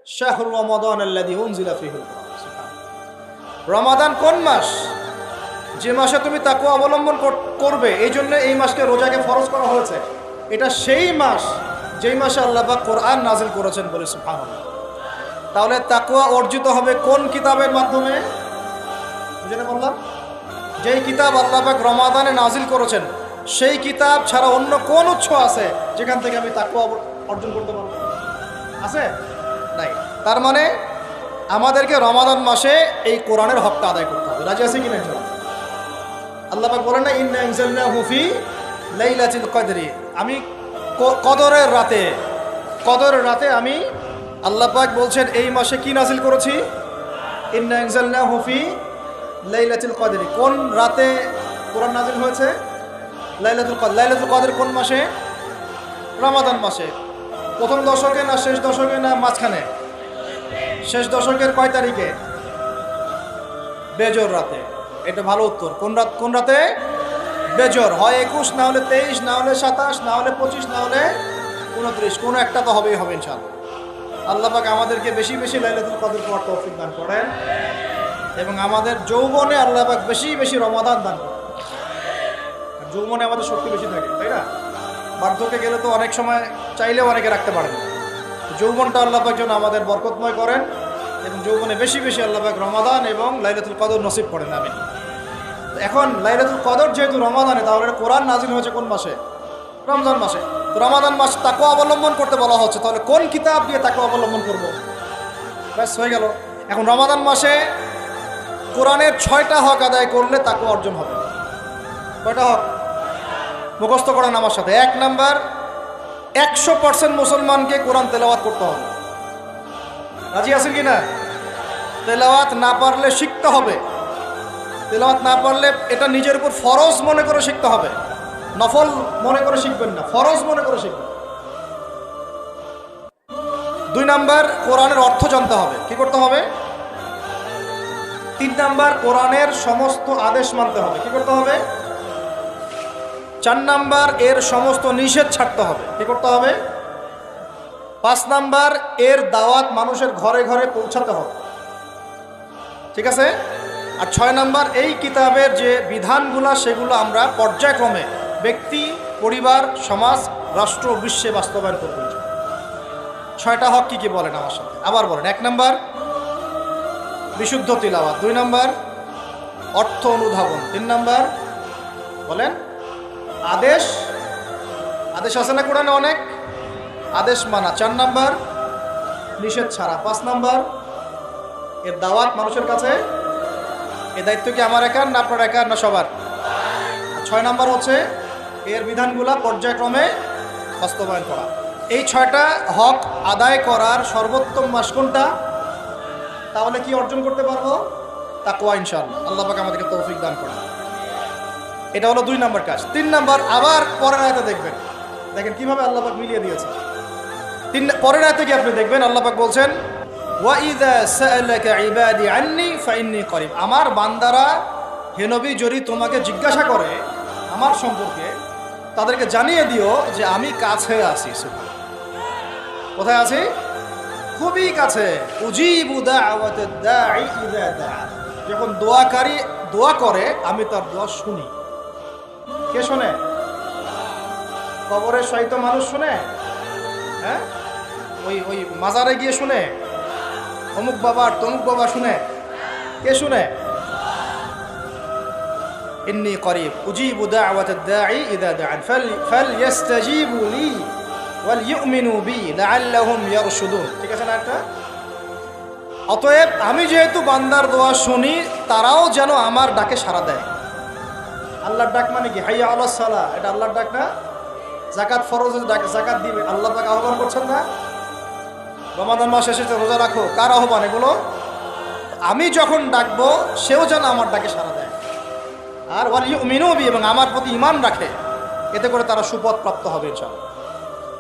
শাহরু রমাদান আল্লাযী উনজিলা ফীহিল কুরআন। রমাদান কোন মাস? যে মাসে তুমি তাকওয়া অবলম্বন করবে, এই জন্য এই মাসকে রোজাকে ফরজ করা হয়েছে। এটা সেই মাস যেই মাসে আল্লাহ পাক কোরআন নাজিল করেছেন, বলে সুবহানাল্লাহ। তাহলে তাকওয়া অর্জিত হবে কোন কিতাবের মাধ্যমে? বুঝে বললাম, যেই কিতাব আল্লাহ পাক রমাদানে নাজিল করেছেন, সেই কিতাব ছাড়া অন্য কোন উৎস আছে যেখান থেকে আমি তাকওয়া অর্জন করতে পারবো? আছে? নাই। তার মানে আমাদেরকে রমাদান মাসে এই কোরআনের হকটা আদায় করতে হবে। রাজি আছে কিনা? আল্লাহ পাক বলেন না, ইন্না আনজালনাহু ফি লাইলাতুল কদরি, আমি কদরের রাতে আমি, আল্লাহ পাক বলছেন এই মাসে কি নাজিল করেছি? ইন্না আনজালনাহু ফি লাইলাতুল কদরি। কোন রাতে কোরআন নাজিল হয়েছে? লাইলাতুল কদর। লাইলাতুল কদর কোন মাসে? রমাদান মাসে। প্রথম দশকে না শেষ দশকে না মাঝখানে? শেষ দশকের কয় তারিখে? বেজর রাতে। এটা ভালো উত্তর। কোন রাতে? বেজর। হয় 21, না হলে 23, না হলে 27, না হলে 25, না হলে 29, কোনো একটা তো হবেই হবে ইনশাআল্লাহ। আল্লাহ পাক আমাদেরকে বেশি বেশি লাইলাতুল কদর পাওয়ার তৌফিক দান করেন, এবং আমাদের যৌবনে আল্লাহ পাক বেশি বেশি রমাদান দান করেন। যৌবনে আমাদের শক্তি বেশি থাকে, তাই না? বার্ধক্যে গেলে তো অনেক সময় চাইলেও অনেকে রাখতে পারেন। যৌবনটা আল্লাহ পাক যেন আমাদের বরকতময় করেন, এবং যৌবনে বেশি বেশি আল্লাহ পাক রমাদান এবং লাইলাতুল কদর নসিব করেন। আমিন। এখন লাইলাতুল কদর যেহেতু রমাদানে, তাহলে কোরআন নাজিল হয়েছে কোন মাসে? রমজান মাসে। তো রমাদান মাস তাকওয়া অবলম্বন করতে বলা হচ্ছে, তাহলে কোন কিতাব দিয়ে তাকওয়া অবলম্বন করব? ব্যাস হয়ে গেল। এখন রমাদান মাসে কোরআনের 6টা হক আদায় করলে তাকওয়া অর্জন হবে। কয়টা হক? মুখস্থ করেন আমার সাথে। 1 নাম্বার, 100% মুসলমানকে কোরআন তেলাওয়াত করতে হবে। রাজি আছেন কি না? তেলাওয়াত না পারলে শিখতে হবে। তেলাওয়াত না পারলে এটা নিজের উপর ফরজ মনে করে শিখতে হবে। নফল মনে করে শিখবেন না, ফরজ মনে করে শিখবেন। 2 নাম্বার, কোরআনের অর্থ জানতে হবে। কি করতে হবে? 3 নাম্বার, কোরআনের সমস্ত আদেশ মানতে হবে। কি করতে হবে? 4 নাম্বার, এর সমস্ত নিষেধ ছাড়তে হবে। কি করতে হবে? 5 নাম্বার, এর দাওয়াত মানুষের ঘরে ঘরে পৌঁছাতে হবে। ঠিক আছে? আর 6 নাম্বার, এই কিতাবের যে বিধানগুলো সেগুলো আমরা পর্যায়ক্রমে ব্যক্তি, পরিবার, সমাজ, রাষ্ট্র, বিশ্বে বাস্তবায়ন করব। 6টা হক কি কি বলেন আমার সাথে? আবার বলেন। 1 নাম্বার, বিশুদ্ধ তিলাওয়াত। 2 নাম্বার, অর্থ অনুধাবন। 3 নাম্বার, বলেন, আদেশ আছে না কোরআনে? অনেক আদেশ মানা। 4 নাম্বার, নিষেধ ছাড়া। 5 নাম্বার, এর দাওয়াত মানুষের কাছে। এই দায়িত্ব কি আমার একার না আপনার একার না সবার? 6 নাম্বার হচ্ছে এর বিধানগুলা পর্যায়ক্রমে বাস্তবায়ন করা। এই 6টা হক আদায় করার সর্বোত্তম মাস কোনটা? তাহলে কি অর্জন করতে পারবো? তাকওয়া ইনশাআল্লাহ। আল্লাহ পাক আমাদেরকে তৌফিক দান করেন। এটা হলো 2 নাম্বার কাজ। 3 নাম্বার, আবার পরের আয়াতে দেখবেন, দেখেন কিভাবে আল্লাহ পাক মিলিয়ে দিয়েছে। পরের আয়াতে কি আপনি দেখবেন, আল্লাহ পাক বলছেন, ওয়া ইযা সাআলাকা ইবাদি আন্নী ফাইন্নী করিব। আমার বান্দারা হে নবী যদি তোমাকে জিজ্ঞাসা করে আমার সম্পর্কে, তাদেরকে জানিয়ে দিও যে আমি কাছে আছি। কোথায় আছি? খুবই কাছে। উজিবু দাওয়াতাদ দাঈ ইযা দাআ। যখন দোয়াকারী দোয়া করে আমি তার দোয়া শুনি। কে শোনে? কবরে শয়িত মানুষ শুনে? হ্যাঁ, ওই মাজারে গিয়ে শুনে? অমুক বাবা আর তমুক বাবা শুনে? কে শুনে? ইন্নী করিব উজিবু দাওয়াতাদ দাঈ ইযা দাআন ফালইস্তাজিবু লি ওয়াল ইউমিনু বি লাআল্লাহুম ইয়ারশুদুন। ঠিক আছে না? একটা অতএব আমি যেহেতু বান্দার দোয়া শুনি, তারাও যেন আমার ডাকে সাড়া দেয়। আল্লাহর ডাক মানে কি? হাইয়া আলাস সালাহ, এটা আল্লাহর ডাক না? যাকাত ফরজের ডাক, যাকাত দিবে, আল্লাহ পাক আহ্বান করছেন না? রমাদান মাস এসেছে, রোজা রাখো, কার আহ্বান এগুলো? আমি যখন ডাকবো সেও যেন আমার ডাকে সাড়া দেয়। আর ওয়াল ইউমিনু বি, এবং আমার প্রতি ঈমান রাখে, এতে করে তারা সুপথ প্রাপ্ত হবে ইনশাআল্লাহ।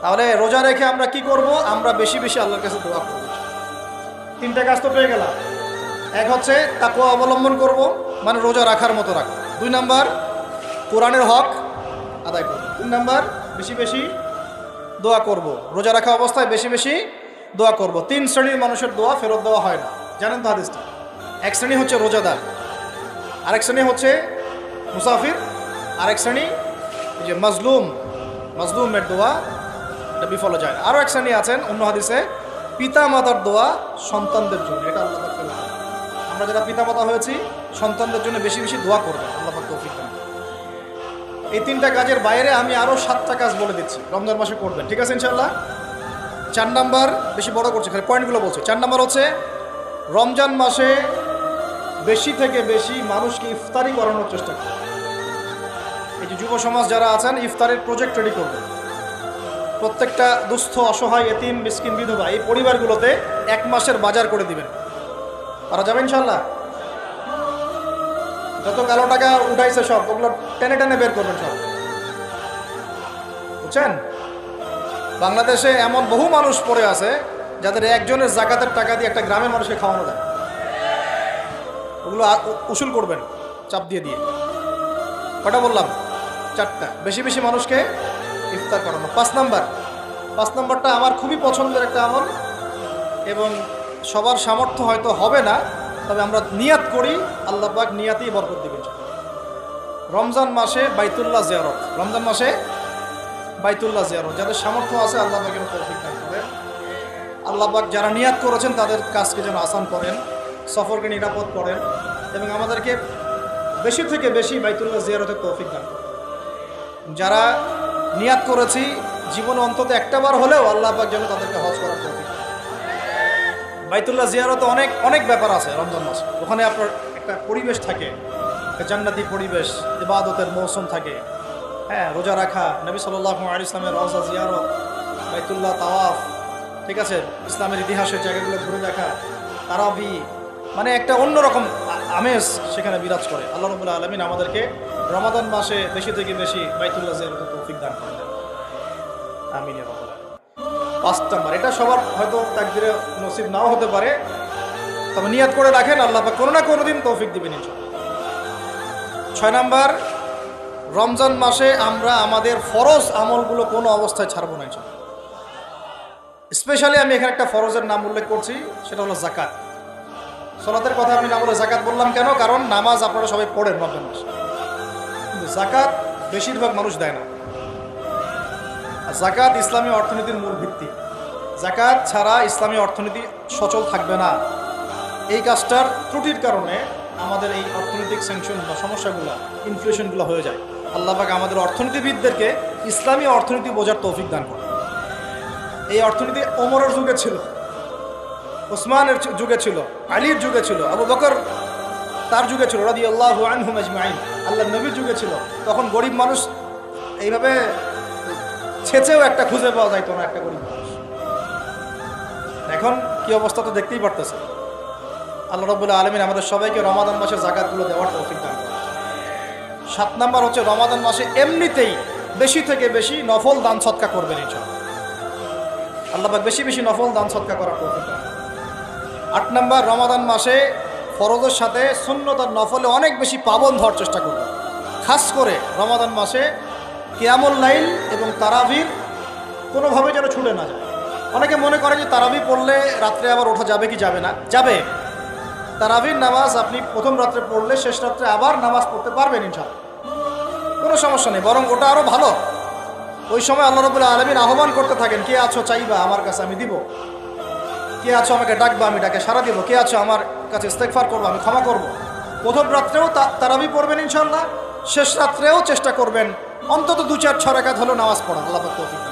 তাহলে রোজা রেখে আমরা কি করব? আমরা বেশি বেশি আল্লাহর কাছে দোয়া করব। 3টা কাজ তো পেয়ে গেলাম। 1 হচ্ছে তাকওয়া অবলম্বন করব, মানে রোজা রাখার মতো রাখবো। 2 নাম্বার, কোরআনের হক আদায় করব। 3 নাম্বার, বেশি বেশি দোয়া করব। রোজা রাখা অবস্থায় বেশি বেশি দোয়া করব। 3 শ্রেণীর মানুষের দোয়া ফেরত দেওয়া হয় না, জানেন তো হাদিসটা। এক শ্রেণী হচ্ছে রোজাদার, আরেক শ্রেণী হচ্ছে মুসাফির, আরেক শ্রেণী এই যে মাজলুমের দোয়া এটা বিফলে যায়। আরও এক শ্রেণী আছেন অন্য হাদিসে, পিতা মাতার দোয়া সন্তানদের জন্য, এটা আল্লাহ পাক ফেরত দেন। আমরা যারা পিতা মাতা হয়েছি সন্তানদের জন্য বেশি বেশি দোয়া করবেন, আল্লাহ পাক তৌফিক দান। এই 3টা কাজের বাইরে আমি আরও 7টা কাজ বলে দিচ্ছি, রমজান মাসে করবেন, ঠিক আছে ইনশাআল্লাহ। 4 নাম্বার, বেশি বড় করছে খালি পয়েন্টগুলো বলছে। 4 নাম্বার হচ্ছে রমজান মাসে বেশি থেকে বেশি মানুষকে ইফতারি করানোর চেষ্টা করবে। এই যে যুব সমাজ যারা আছেন, ইফতারের প্রজেক্ট রেডি করবেন। প্রত্যেকটা দুস্থ অসহায় এতিম মিসকিন বিধবা এই পরিবারগুলোতে 1 মাসের বাজার করে দিবেন। পারা যাবে ইনশাআল্লাহ। যত কালো টাকা উঠাইছে সব ওগুলো টেনে টেনে বের করবেন সব, বুঝছেন। বাংলাদেশে এমন বহু মানুষ পড়ে আছে যাদের একজনের জাকাতের টাকা দিয়ে একটা গ্রামের মানুষকে খাওয়ানো যায়। ওগুলো উসুল করবেন চাপ দিয়ে দিয়ে। কটা বললাম? 4টা। বেশি বেশি মানুষকে ইফতার করানো। 5 নাম্বারটা আমার খুবই পছন্দের একটা আমল, এবং সবার সামর্থ্য হয়তো হবে না, তবে আমরা নিয়াত করি, আল্লাহ পাক নিয়াতেই বরকত দিবেন। রমজান মাসে বাইতুল্লাহ জিয়ারত, রমজান মাসে বাইতুল্লাহ জিয়ারত যাদের সামর্থ্য আছে আল্লাহ পাকের তৌফিক দান করেন। আল্লাহ পাক যারা নিয়াত করেছেন তাদের কাজকে যেন আসান করেন, সফরকে নিরাপদ করেন, এবং আমাদেরকে বেশি থেকে বেশি বাইতুল্লাহ জিয়ারতের তৌফিক দান করেন। যারা নিয়াত করেছি জীবনে অন্তত একটাবার হলেও আল্লাহ পাক যেন তাদেরকে হজ করার তৌফিক দেন। বাইতুল্লাহ জিয়ারতে অনেক অনেক ব্যাপার আছে রমজান মাসে। ওখানে আপনার একটা পরিবেশ থাকে, একটা জান্নাতি পরিবেশ, ইবাদতের মৌসুম থাকে। হ্যাঁ, রোজা রাখা, নবী সাল্লাল্লাহু আলাইহি ওয়াসাল্লামের রওজা জিয়ারত, বাইতুল্লাহ তাওয়াফ, ঠিক আছে, ইসলামের ইতিহাসের জায়গাগুলো ঘুরে দেখা, তারাবি, মানে একটা অন্যরকম আমেজ সেখানে বিরাজ করে। আল্লাহ রাব্বুল আলামিন আমাদেরকে রমাদান মাসে বেশি থেকে বেশি বাইতুল্লাহ জিয়ারতের তৌফিক দান করেন, আমিন ইয়া রাব্বাল আলামিন। 5 নাম্বার, এটা সবার হয়তো তাকদিরে নসিব নাও হতে পারে, তবে নিয়াত করে রাখেন, আল্লাহ পাক কোনো না কোনো দিন তৌফিক দিবেন ইনশাআল্লাহ। 6 নাম্বার, রমজান মাসে আমরা আমাদের ফরজ আমলগুলো কোনো অবস্থায় ছাড়বো না ইনশাআল্লাহ। স্পেশালি আমি এখানে একটা ফরজের নাম উল্লেখ করছি, সেটা হলো যাকাত। সালাতের কথা আমি না বলে যাকাত বললাম কেন? কারণ নামাজ আপনারা সবাই পড়েন রমজান মাসে, কিন্তু যাকাত বেশিরভাগ মানুষ দেয় না। যাকাত ইসলামী অর্থনীতির মূল ভিত্তি। যাকাত ছাড়া ইসলামী অর্থনীতি সচল থাকবে না। এই কাজটার ত্রুটির কারণে আমাদের এই অর্থনৈতিক স্যাংশন বা সমস্যাগুলো, ইনফ্লেশনগুলো হয়ে যায়। আল্লাহ পাক আমাদের অর্থনীতিবিদদেরকে ইসলামী অর্থনীতি বোঝার তৌফিক দান করে। এই অর্থনীতি ওমরের যুগে ছিল, ওসমানের যুগে ছিল, আলীর যুগে ছিল, আবু বকর তার যুগে ছিল, রাদিয়াল্লাহু আনহুম আজমাইন, আল্লাহর নবীর যুগে ছিল। তখন গরিব মানুষ এইভাবে ছেচেও একটা খুঁজে পাওয়া যাইতো না, একটা গরিব মানুষ। এখন কি অবস্থা তো দেখতেই পারতেছে। আল্লাহ রাব্বুল আলামিন আমাদের সবাইকে রমাদান মাসে যাকাতগুলো দেওয়ার তৌফিক দান করেন। 7 নাম্বার হচ্ছে রমাদান মাসে এমনিতেই বেশি থেকে বেশি নফল দান সদকা করবেন ইনশাআল্লাহ। আল্লাহ পাক বেশি বেশি নফল দান সদকা করার তৌফিক দান করেন। 8 নাম্বার, রমাদান মাসে ফরজের সাথে সুন্নত আর নফলে অনেক বেশি পাবন হওয়ার চেষ্টা করবেন। খাস করে রমাদান মাসে কিয়ামুল লাইল এবং তারাবির কোনোভাবে যেন ছুটে না যায়। অনেকে মনে করে যে তারাবি পড়লে রাত্রে আবার ওঠা যাবে কি যাবে না, যাবে। তারাবির নামাজ আপনি প্রথম রাত্রে পড়লে শেষ রাত্রে আবার নামাজ পড়তে পারবেন ইনশাআল্লাহ, কোনো সমস্যা নেই, বরং ওটা আরও ভালো। ওই সময় আল্লাহ রাব্বুল আলামিন আহ্বান করতে থাকেন, কে আছো চাইবা আমার কাছে আমি দিব, কে আছো আমাকে ডাকবা আমি ডাকে সাড়া দিব, কে আছো আমার কাছে ইস্তেগফার করবো আমি ক্ষমা করব। প্রথম রাত্রেও তারাবি পড়বেন ইনশাআল্লাহ, শেষ রাত্রেও চেষ্টা করবেন অন্তত 2-4 রাকাত হলেও নামাজ পড়া। আল্লাহ পাক তৌফিক দান।